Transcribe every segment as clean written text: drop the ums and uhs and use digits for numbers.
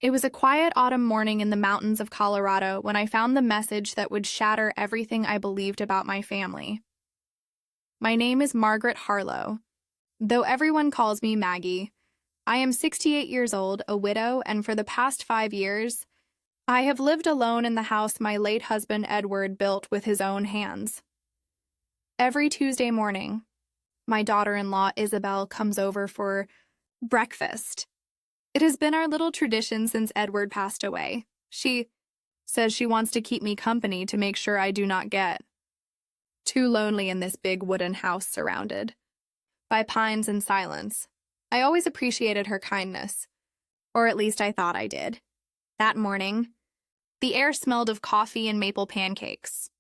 It was a quiet autumn morning in the mountains of Colorado when I found the message that would shatter everything I believed about my family. My name is Margaret Harlow. Though everyone calls me Maggie, I am 68 years old, a widow, and for the past 5 years, I have lived alone in the house my late husband Edward built with his own hands. Every Tuesday morning, my daughter-in-law Isabel comes over for breakfast. It has been our little tradition since Edward passed away. She says she wants to keep me company to make sure I do not get too lonely in this big wooden house surrounded by pines and silence. I always appreciated her kindness, or at least I thought I did. That morning, the air smelled of coffee and maple pancakes.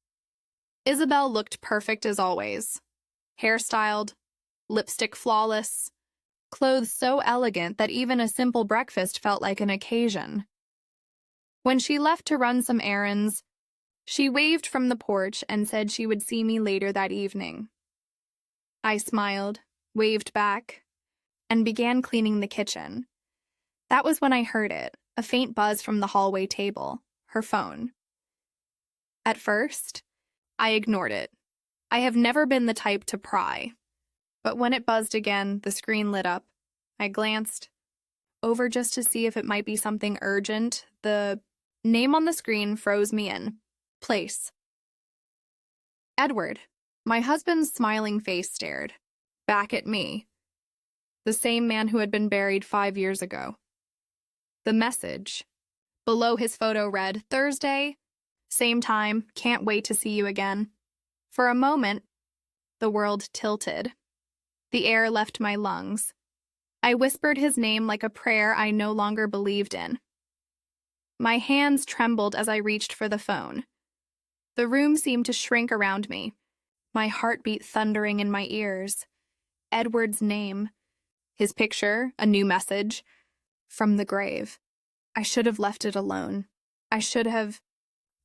Isabel looked perfect as always. Hairstyled, lipstick flawless, clothes so elegant that even a simple breakfast felt like an occasion. When she left to run some errands, she waved from the porch and said she would see me later that evening. I smiled, waved back, and began cleaning the kitchen. That was when I heard it, a faint buzz from the hallway table, her phone. At first, I ignored it. I have never been the type to pry. But when it buzzed again, the screen lit up. I glanced over just to see if it might be something urgent. The name on the screen froze me in place. Edward. My husband's smiling face stared back at me. The same man who had been buried 5 years ago. The message below his photo read, "Thursday, same time, can't wait to see you again." For a moment, the world tilted. The air left my lungs. I whispered his name like a prayer I no longer believed in. My hands trembled as I reached for the phone. The room seemed to shrink around me, my heartbeat thundering in my ears. Edward's name, his picture, a new message, from the grave. I should have left it alone. I should have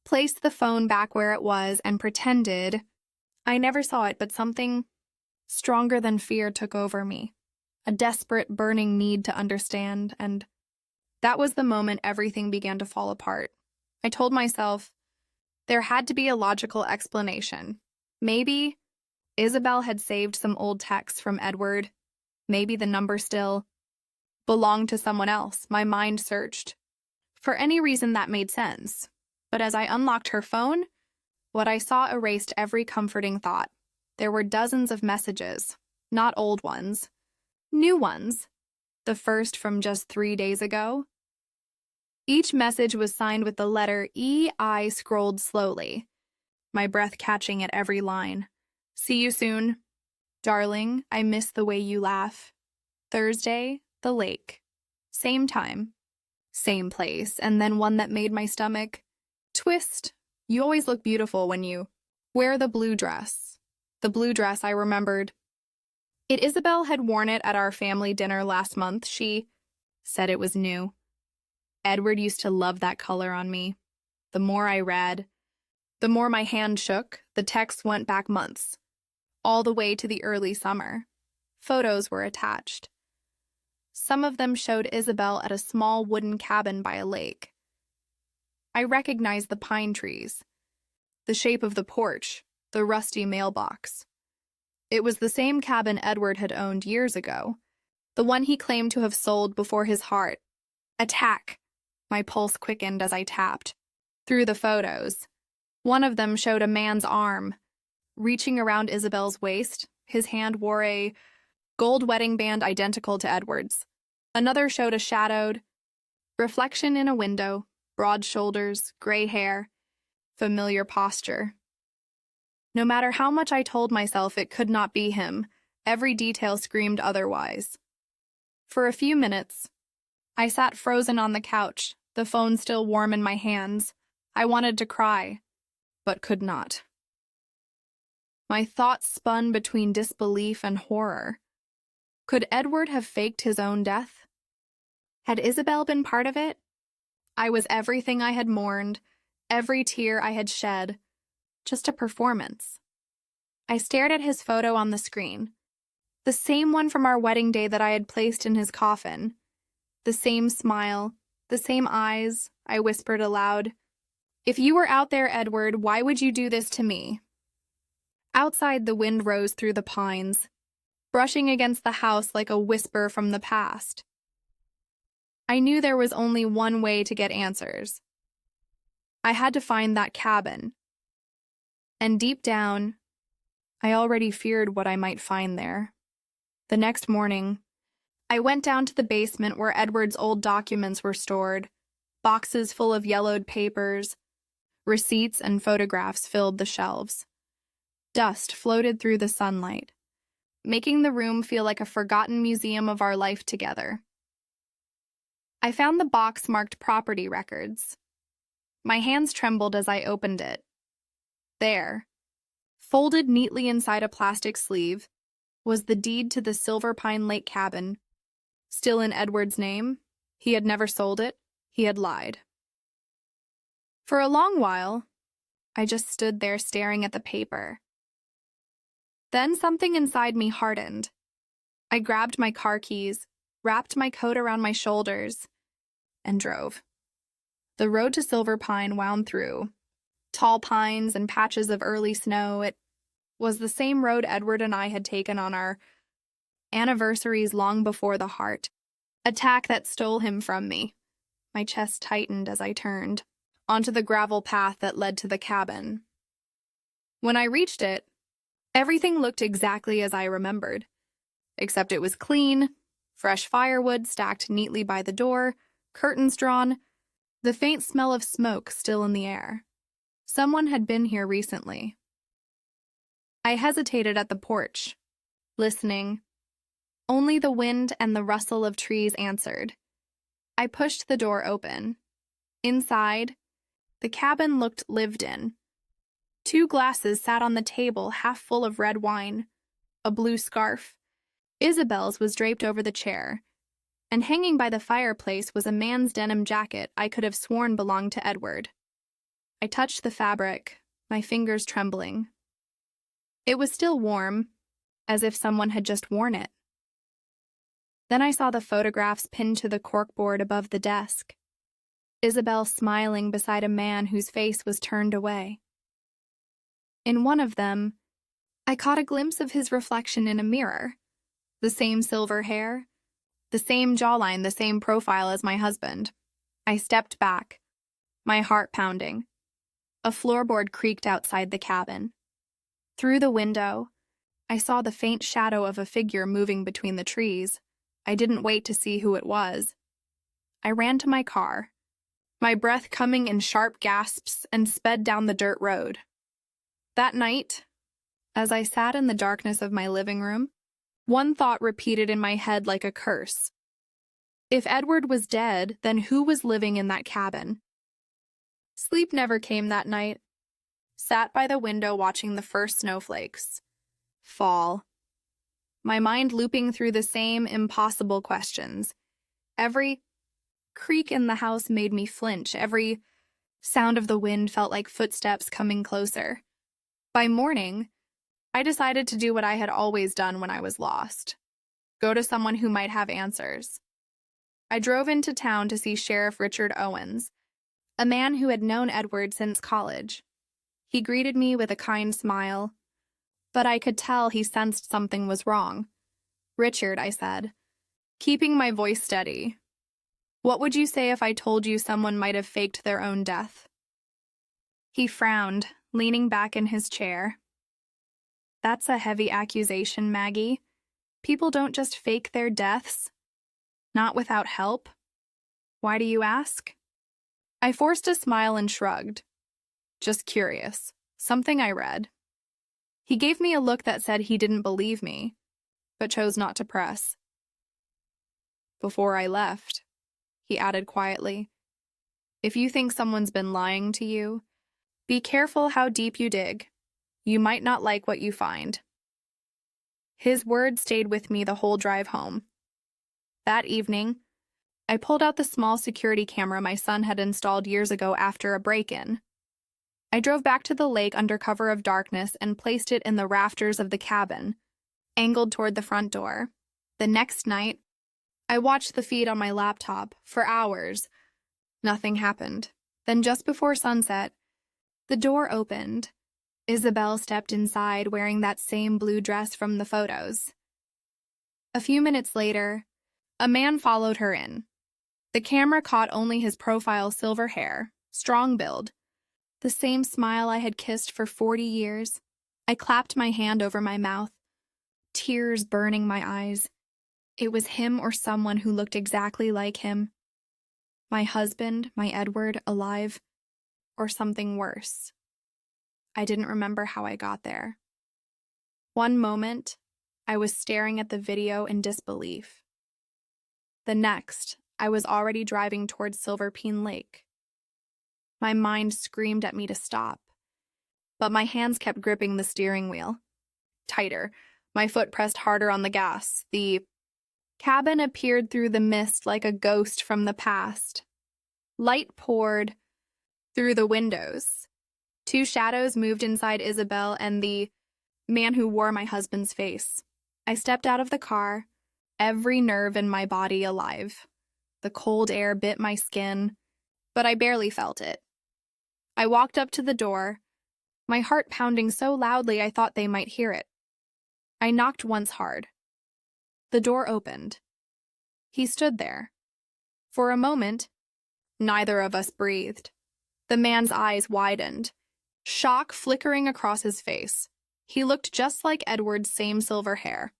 placed the phone back where it was and pretended I never saw it, but something stronger than fear took over me, a desperate, burning need to understand, and that was the moment everything began to fall apart. I told myself there had to be a logical explanation. Maybe Isabel had saved some old texts from Edward. Maybe the number still belonged to someone else. My mind searched for any reason that made sense. But as I unlocked her phone, what I saw erased every comforting thought. There were dozens of messages, not old ones, new ones, the first from just 3 days ago. Each message was signed with the letter E. I scrolled slowly, my breath catching at every line. "See you soon. Darling, I miss the way you laugh. Thursday, the lake. Same time, same place." And then one that made my stomach twist. "You always look beautiful when you wear the blue dress." The blue dress, I remembered. Isabel had worn it at our family dinner last month. She said it was new. Edward used to love that color on me. The more I read, the more my hand shook. The texts went back months, all the way to the early summer. Photos were attached. Some of them showed Isabel at a small wooden cabin by a lake. I recognized the pine trees, the shape of the porch, the rusty mailbox. It was the same cabin Edward had owned years ago, the one he claimed to have sold before his heart. Attack! My pulse quickened as I tapped through the photos. One of them showed a man's arm reaching around Isabel's waist. His hand wore a gold wedding band identical to Edward's. Another showed a shadowed reflection in a window, broad shoulders, gray hair, familiar posture. No matter how much I told myself it could not be him, every detail screamed otherwise. For a few minutes, I sat frozen on the couch, the phone still warm in my hands. I wanted to cry, but could not. My thoughts spun between disbelief and horror. Could Edward have faked his own death? Had Isabel been part of it? I was everything I had mourned, every tear I had shed. Just a performance. I stared at his photo on the screen, the same one from our wedding day that I had placed in his coffin. The same smile, The same eyes, I whispered aloud. If you were out there, Edward, why would you do this to me? Outside, the wind rose through the pines, brushing against the house like a whisper from the past. I knew there was only one way to get answers. I had to find that cabin. And deep down, I already feared what I might find there. The next morning, I went down to the basement where Edward's old documents were stored. Boxes full of yellowed papers, receipts and photographs filled the shelves. Dust floated through the sunlight, making the room feel like a forgotten museum of our life together. I found the box marked property records. My hands trembled as I opened it. There, folded neatly inside a plastic sleeve, was the deed to the Silver Pine Lake cabin. Still in Edward's name. He had never sold it. He had lied. For a long while, I just stood there staring at the paper. Then something inside me hardened. I grabbed my car keys, wrapped my coat around my shoulders, and drove. The road to Silver Pine wound through tall pines and patches of early snow. It was the same road Edward and I had taken on our anniversaries long before the heart attack that stole him from me. My chest tightened as I turned onto the gravel path that led to the cabin. When I reached it, everything looked exactly as I remembered, except it was clean, fresh firewood stacked neatly by the door, curtains drawn, the faint smell of smoke still in the air. Someone had been here recently. I hesitated at the porch, listening. Only the wind and the rustle of trees answered. I pushed the door open. Inside, the cabin looked lived in. 2 glasses sat on the table, half full of red wine, a blue scarf. Isabel's was draped over the chair, and hanging by the fireplace was a man's denim jacket I could have sworn belonged to Edward. I touched the fabric, my fingers trembling. It was still warm, as if someone had just worn it. Then I saw the photographs pinned to the corkboard above the desk. Isabel smiling beside a man whose face was turned away. In one of them, I caught a glimpse of his reflection in a mirror. The same silver hair, the same jawline, the same profile as my husband. I stepped back, my heart pounding. A floorboard creaked outside the cabin. Through the window, I saw the faint shadow of a figure moving between the trees. I didn't wait to see who it was. I ran to my car, my breath coming in sharp gasps, and sped down the dirt road. That night, as I sat in the darkness of my living room, one thought repeated in my head like a curse. If Edward was dead, then who was living in that cabin? Sleep never came that night. Sat by the window watching the first snowflakes fall. My mind looping through the same impossible questions. Every creak in the house made me flinch. Every sound of the wind felt like footsteps coming closer. By morning, I decided to do what I had always done when I was lost. Go to someone who might have answers. I drove into town to see Sheriff Richard Owens, a man who had known Edward since college. He greeted me with a kind smile, but I could tell he sensed something was wrong. "Richard," I said, keeping my voice steady, "what would you say if I told you someone might have faked their own death?" He frowned, leaning back in his chair. "That's a heavy accusation, Maggie. People don't just fake their deaths. Not without help. Why do you ask?" I forced a smile and shrugged. "Just curious. Something I read." He gave me a look that said he didn't believe me, but chose not to press. "Before I left," he added quietly, "if you think someone's been lying to you, be careful how deep you dig. You might not like what you find." His words stayed with me the whole drive home. That evening, I pulled out the small security camera my son had installed years ago after a break-in. I drove back to the lake under cover of darkness and placed it in the rafters of the cabin, angled toward the front door. The next night, I watched the feed on my laptop for hours, Nothing happened. Then just before sunset, the door opened. Isabel stepped inside wearing that same blue dress from the photos. A few minutes later, a man followed her in. The camera caught only his profile silver hair, strong build, the same smile I had kissed for 40 years. I clapped my hand over my mouth, tears burning my eyes. It was him or someone who looked exactly like him. My husband, my Edward, alive, or something worse. I didn't remember how I got there. One moment, I was staring at the video in disbelief. The next, I was already driving towards Silver Peen Lake. My mind screamed at me to stop, but my hands kept gripping the steering wheel. Tighter, my foot pressed harder on the gas. The cabin appeared through the mist like a ghost from the past. Light poured through the windows. Two shadows moved inside Isabel and the man who wore my husband's face. I stepped out of the car, every nerve in my body alive. The cold air bit my skin, but I barely felt it. I walked up to the door, my heart pounding so loudly I thought they might hear it. I knocked once hard. The door opened. He stood there. For a moment, neither of us breathed. The man's eyes widened, shock flickering across his face. He looked just like Edward's same silver hair,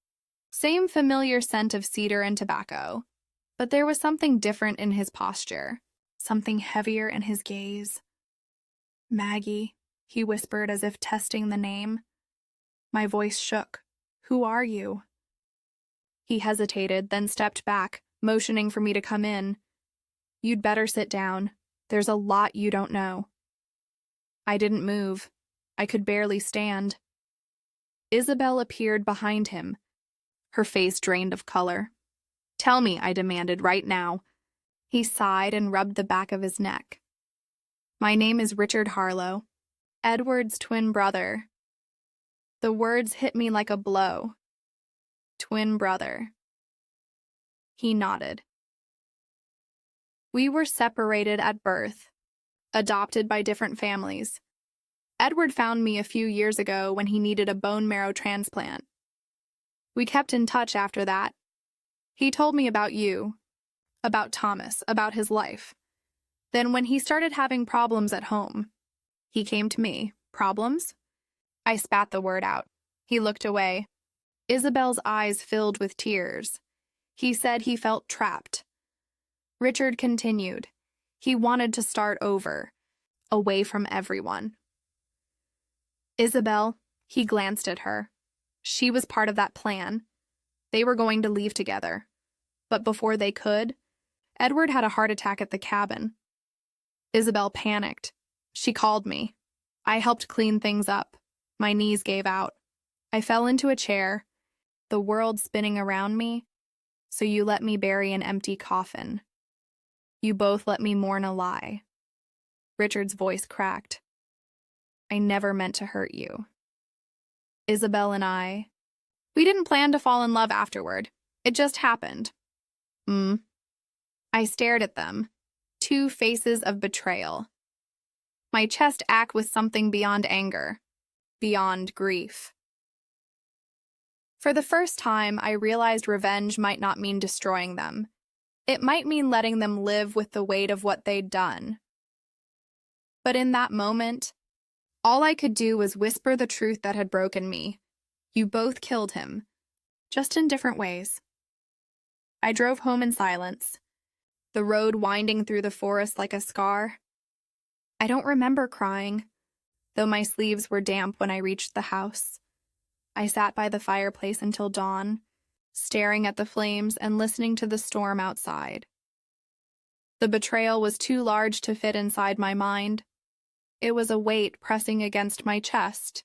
same familiar scent of cedar and tobacco. But there was something different in his posture, something heavier in his gaze. "Maggie," he whispered as if testing the name. My voice shook. "Who are you?" He hesitated, then stepped back, motioning for me to come in. "You'd better sit down. There's a lot you don't know." I didn't move. I could barely stand. Isabel appeared behind him, her face drained of color. "Tell me," I demanded, "right now." He sighed and rubbed the back of his neck. "My name is Richard Harlow, Edward's twin brother." The words hit me like a blow. Twin brother. He nodded. We were separated at birth, adopted by different families. Edward found me a few years ago when he needed a bone marrow transplant. We kept in touch after that. He told me about you, about Thomas, about his life. Then when he started having problems at home, he came to me. Problems? I spat the word out. He looked away. Isabel's eyes filled with tears. He said he felt trapped. Richard continued. He wanted to start over, away from everyone. Isabel, he glanced at her. She was part of that plan. They were going to leave together. But before they could, Edward had a heart attack at the cabin. Isabel panicked. She called me. I helped clean things up. My knees gave out. I fell into a chair, the world spinning around me, so you let me bury an empty coffin. You both let me mourn a lie. Richard's voice cracked. I never meant to hurt you. Isabel and we didn't plan to fall in love afterward. It just happened. I stared at them, two faces of betrayal. My chest ached with something beyond anger, beyond grief. For the first time, I realized revenge might not mean destroying them. It might mean letting them live with the weight of what they'd done. But in that moment, all I could do was whisper the truth that had broken me. You both killed him, just in different ways. I drove home in silence, the road winding through the forest like a scar. I don't remember crying, though my sleeves were damp when I reached the house. I sat by the fireplace until dawn, staring at the flames and listening to the storm outside. The betrayal was too large to fit inside my mind. It was a weight pressing against my chest,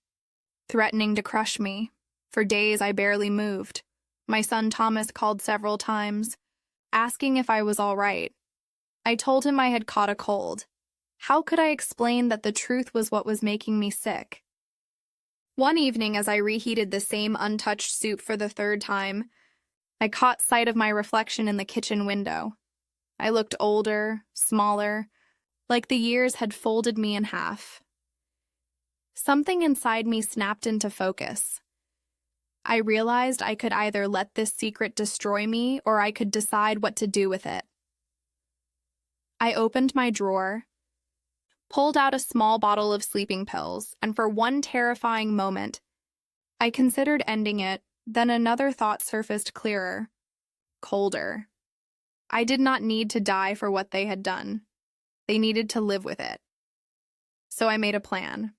threatening to crush me. For days I barely moved. My son Thomas called several times, asking if I was all right. I told him I had caught a cold. How could I explain that the truth was what was making me sick? One evening, as I reheated the same untouched soup for the third time, I caught sight of my reflection in the kitchen window. I looked older, smaller, like the years had folded me in half. Something inside me snapped into focus. I realized I could either let this secret destroy me or I could decide what to do with it. I opened my drawer, pulled out a small bottle of sleeping pills, and for one terrifying moment, I considered ending it, then another thought surfaced clearer, colder. I did not need to die for what they had done. They needed to live with it. So I made a plan.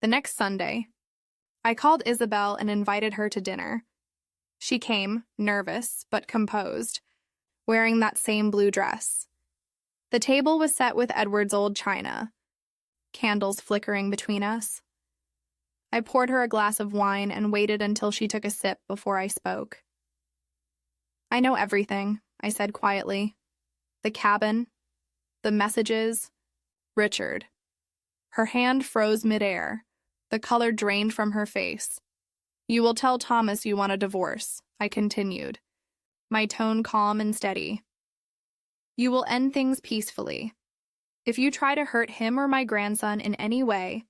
The next Sunday, I called Isabel and invited her to dinner. She came, nervous but composed, wearing that same blue dress. The table was set with Edward's old china, candles flickering between us. I poured her a glass of wine and waited until she took a sip before I spoke. "I know everything," I said quietly. "The cabin, the messages, Richard." Her hand froze midair. The color drained from her face. "You will tell Thomas you want a divorce," I continued, my tone calm and steady. "You will end things peacefully. If you try to hurt him or my grandson in any way,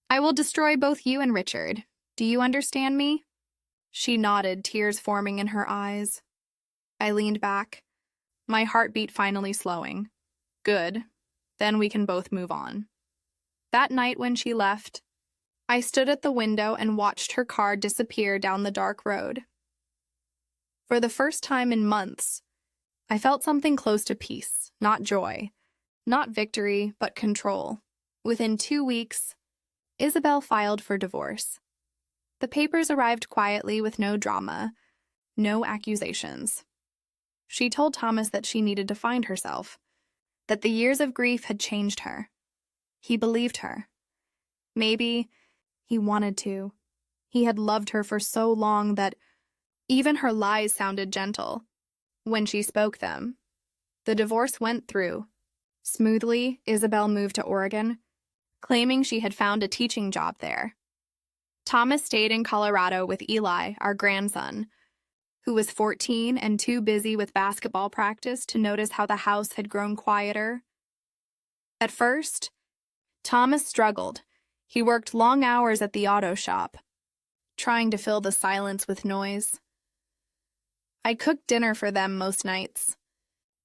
I will destroy both you and Richard. Do you understand me?" She nodded, tears forming in her eyes. I leaned back, my heartbeat finally slowing. Good. Then we can both move on. That night when she left, I stood at the window and watched her car disappear down the dark road. For the first time in months, I felt something close to peace, not joy, not victory, but control. Within 2 weeks, Isabel filed for divorce. The papers arrived quietly with no drama, no accusations. She told Thomas that she needed to find herself, that the years of grief had changed her. He believed her. Maybe he wanted to. He had loved her for so long that even her lies sounded gentle when she spoke them. The divorce went through. Smoothly, Isabel moved to Oregon, claiming she had found a teaching job there. Thomas stayed in Colorado with Eli, our grandson, who was 14 and too busy with basketball practice to notice how the house had grown quieter. At first, Thomas struggled. He worked long hours at the auto shop, trying to fill the silence with noise. I cooked dinner for them most nights,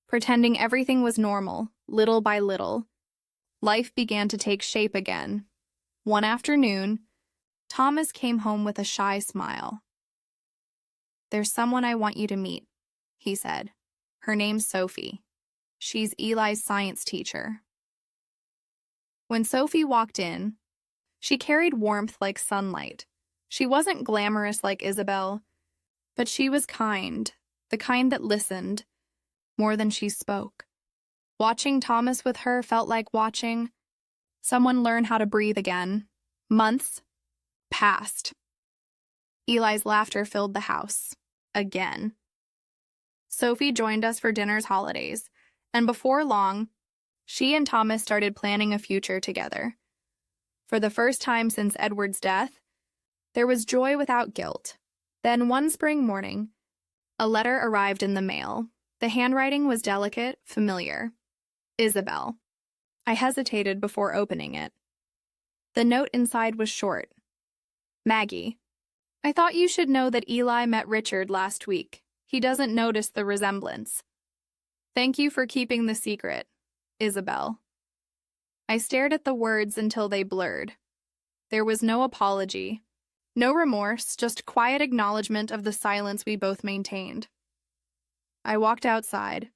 pretending everything was normal, little by little. Life began to take shape again. One afternoon, Thomas came home with a shy smile. "There's someone I want you to meet," he said. "Her name's Sophie. She's Eli's science teacher." When Sophie walked in, she carried warmth like sunlight. She wasn't glamorous like Isabel, but she was kind, the kind that listened more than she spoke. Watching Thomas with her felt like watching someone learn how to breathe again. Months passed. Eli's laughter filled the house. Again. Sophie joined us for dinner's holidays, and before long, she and Thomas started planning a future together. For the first time since Edward's death, there was joy without guilt. Then one spring morning, a letter arrived in the mail. The handwriting was delicate, familiar. Isabel. I hesitated before opening it. The note inside was short. "Maggie, I thought you should know that Eli met Richard last week. He doesn't notice the resemblance. Thank you for keeping the secret, Isabel." I stared at the words until they blurred. There was no apology, no remorse, just quiet acknowledgement of the silence we both maintained. I walked outside,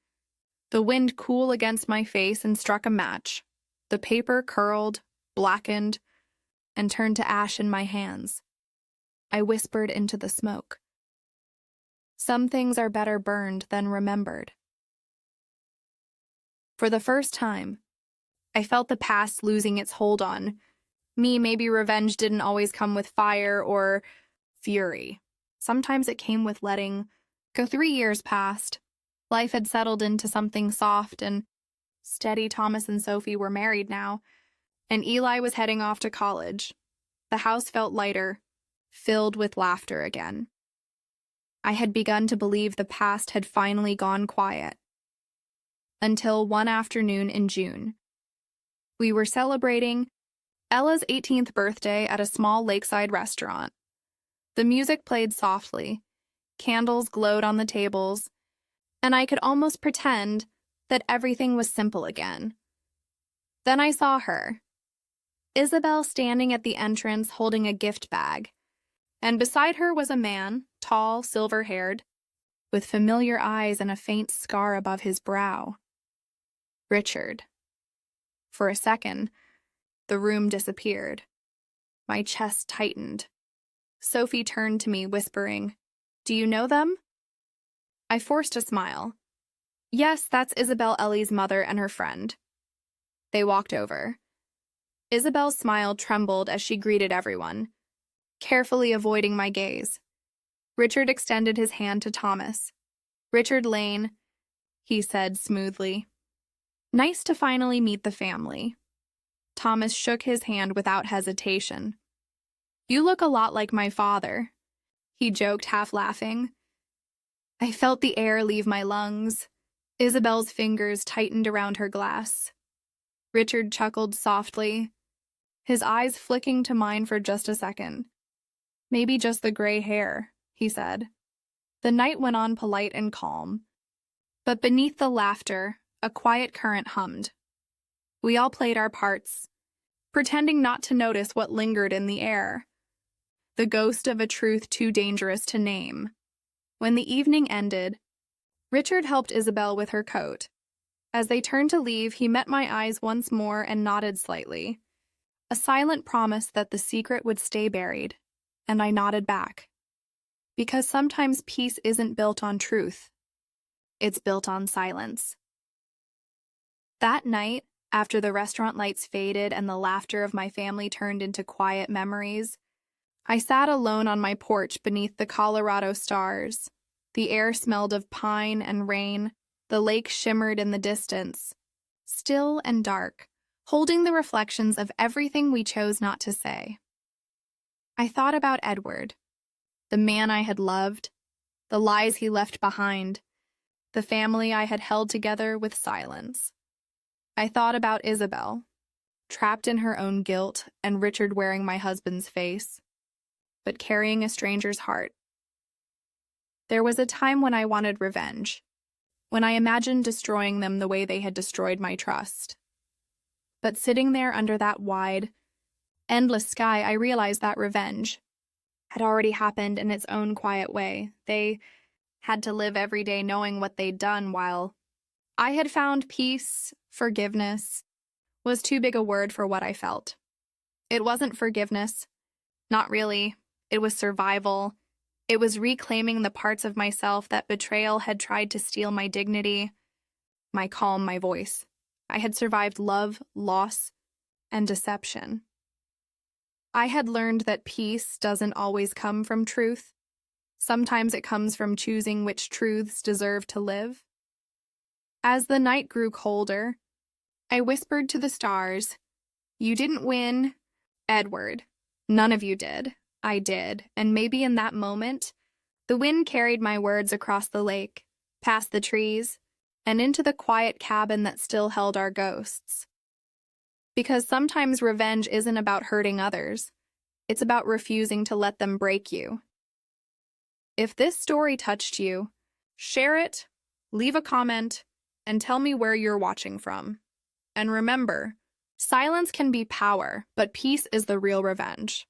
the wind cool against my face, and struck a match. The paper curled, blackened, and turned to ash in my hands. I whispered into the smoke. Some things are better burned than remembered. For the first time, I felt the past losing its hold on me. Maybe revenge didn't always come with fire or fury. Sometimes it came with letting go. 3 years passed. Life had settled into something soft and steady. Thomas and Sophie were married now, and Eli was heading off to college. The house felt lighter, filled with laughter again. I had begun to believe the past had finally gone quiet. until one afternoon in June. We were celebrating Ella's 18th birthday at a small lakeside restaurant. The music played softly, candles glowed on the tables, and I could almost pretend that everything was simple again. Then I saw her, Isabel, standing at the entrance holding a gift bag, and beside her was a man, tall, silver-haired, with familiar eyes and a faint scar above his brow. Richard. For a second, the room disappeared. My chest tightened. Sophie turned to me, whispering, "Do you know them?" I forced a smile. "Yes, that's Isabel Ellie's mother and her friend." They walked over. Isabel's smile trembled as she greeted everyone, carefully avoiding my gaze. Richard extended his hand to Thomas. "Richard Lane," he said smoothly. "Nice to finally meet the family." Thomas shook his hand without hesitation. "You look a lot like my father," he joked, half laughing. I felt the air leave my lungs. Isabel's fingers tightened around her glass. Richard chuckled softly, his eyes flicking to mine for just a second. "Maybe just the gray hair," he said. The night went on polite and calm, but beneath the laughter, a quiet current hummed. We all played our parts, pretending not to notice what lingered in the air. The ghost of a truth too dangerous to name. When the evening ended, Richard helped Isabel with her coat. As they turned to leave, he met my eyes once more and nodded slightly, a silent promise that the secret would stay buried, and I nodded back. Because sometimes peace isn't built on truth. It's built on silence. That night, after the restaurant lights faded and the laughter of my family turned into quiet memories, I sat alone on my porch beneath the Colorado stars. The air smelled of pine and rain. The lake shimmered in the distance, still and dark, holding the reflections of everything we chose not to say. I thought about Edward, the man I had loved, the lies he left behind, the family I had held together with silence. I thought about Isabel, trapped in her own guilt, and Richard wearing my husband's face, but carrying a stranger's heart. There was a time when I wanted revenge, when I imagined destroying them the way they had destroyed my trust. But sitting there under that wide, endless sky, I realized that revenge had already happened in its own quiet way. They had to live every day knowing what they'd done, while I had found peace. Forgiveness was too big a word for what I felt. It wasn't forgiveness. Not really. It was survival. It was reclaiming the parts of myself that betrayal had tried to steal: my dignity, my calm, my voice. I had survived love, loss, and deception. I had learned that peace doesn't always come from truth. Sometimes it comes from choosing which truths deserve to live. As the night grew colder, I whispered to the stars, "You didn't win, Edward. None of you did. I did." And maybe in that moment, the wind carried my words across the lake, past the trees, and into the quiet cabin that still held our ghosts. Because sometimes revenge isn't about hurting others. It's about refusing to let them break you. If this story touched you, share it, leave a comment, and tell me where you're watching from. And remember, silence can be power, but peace is the real revenge.